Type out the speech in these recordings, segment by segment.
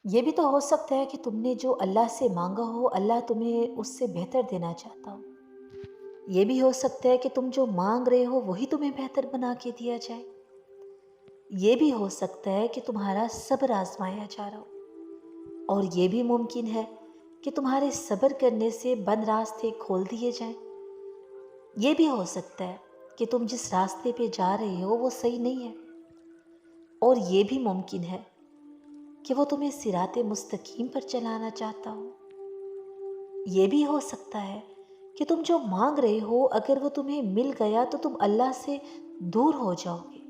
یہ بھی تو ہو سکتا ہے کہ تم نے جو اللہ سے مانگا ہو، اللہ تمہیں اس سے بہتر دینا چاہتا ہو۔ یہ بھی ہو سکتا ہے کہ تم جو مانگ رہے ہو وہی تمہیں بہتر بنا کے دیا جائے۔ یہ بھی ہو سکتا ہے کہ تمہارا صبر آزمایا جا رہا ہو، اور یہ بھی ممکن ہے کہ تمہارے صبر کرنے سے بند راستے کھول دیے جائیں۔ یہ بھی ہو سکتا ہے کہ تم جس راستے پہ جا رہے ہو وہ صحیح نہیں ہے، اور یہ بھی ممکن ہے کہ وہ تمہیں صراط مستقیم پر چلانا چاہتا ہو۔ یہ بھی ہو سکتا ہے کہ تم جو مانگ رہے ہو اگر وہ تمہیں مل گیا تو تم اللہ سے دور ہو جاؤ گے،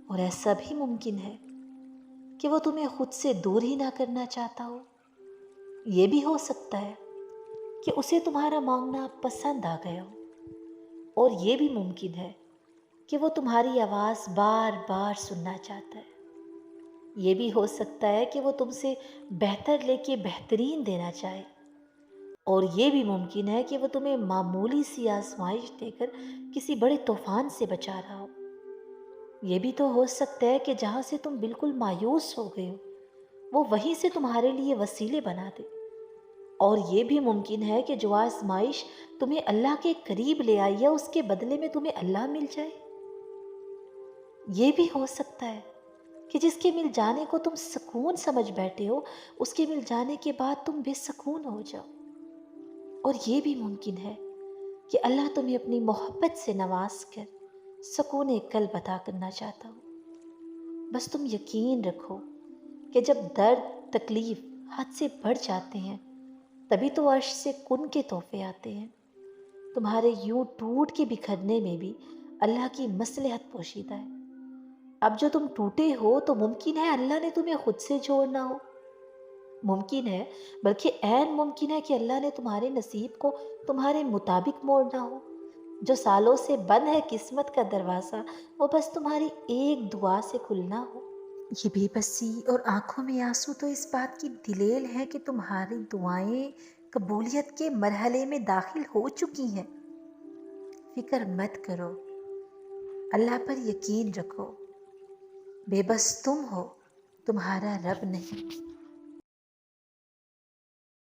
اور ایسا بھی ممکن ہے کہ وہ تمہیں خود سے دور ہی نہ کرنا چاہتا ہو۔ یہ بھی ہو سکتا ہے کہ اسے تمہارا مانگنا پسند آ گیا ہو، اور یہ بھی ممکن ہے کہ وہ تمہاری آواز بار بار سننا چاہتا ہے۔ یہ بھی ہو سکتا ہے کہ وہ تم سے بہتر لے کے بہترین دینا چاہے، اور یہ بھی ممکن ہے کہ وہ تمہیں معمولی سی آزمائش دے کر کسی بڑے طوفان سے بچا رہا ہو۔ یہ بھی تو ہو سکتا ہے کہ جہاں سے تم بالکل مایوس ہو گئے ہو وہ وہیں سے تمہارے لیے وسیلے بنا دے، اور یہ بھی ممکن ہے کہ جو آزمائش تمہیں اللہ کے قریب لے آئی ہے اس کے بدلے میں تمہیں اللہ مل جائے۔ یہ بھی ہو سکتا ہے کہ جس کے مل جانے کو تم سکون سمجھ بیٹھے ہو اس کے مل جانے کے بعد تم بے سکون ہو جاؤ، اور یہ بھی ممکن ہے کہ اللہ تمہیں اپنی محبت سے نواز کر سکون قلب عطا کرنا چاہتا ہو۔ بس تم یقین رکھو کہ جب درد تکلیف حد سے بڑھ جاتے ہیں تبھی تو عرش سے کن کے تحفے آتے ہیں۔ تمہارے یوں ٹوٹ کے بکھرنے میں بھی اللہ کی مصلحت پوشیدہ ہے۔ اب جو تم ٹوٹے ہو تو ممکن ہے اللہ نے تمہیں خود سے جوڑنا ہو، ممکن ہے بلکہ عین ممکن ہے کہ اللہ نے تمہارے نصیب کو تمہارے مطابق موڑنا ہو۔ جو سالوں سے بند ہے قسمت کا دروازہ وہ بس تمہاری ایک دعا سے کھلنا ہو۔ یہ بے بسی اور آنکھوں میں آنسو تو اس بات کی دلیل ہے کہ تمہاری دعائیں قبولیت کے مرحلے میں داخل ہو چکی ہیں۔ فکر مت کرو، اللہ پر یقین رکھو، بے بس تم ہو، تمہارا رب نہیں۔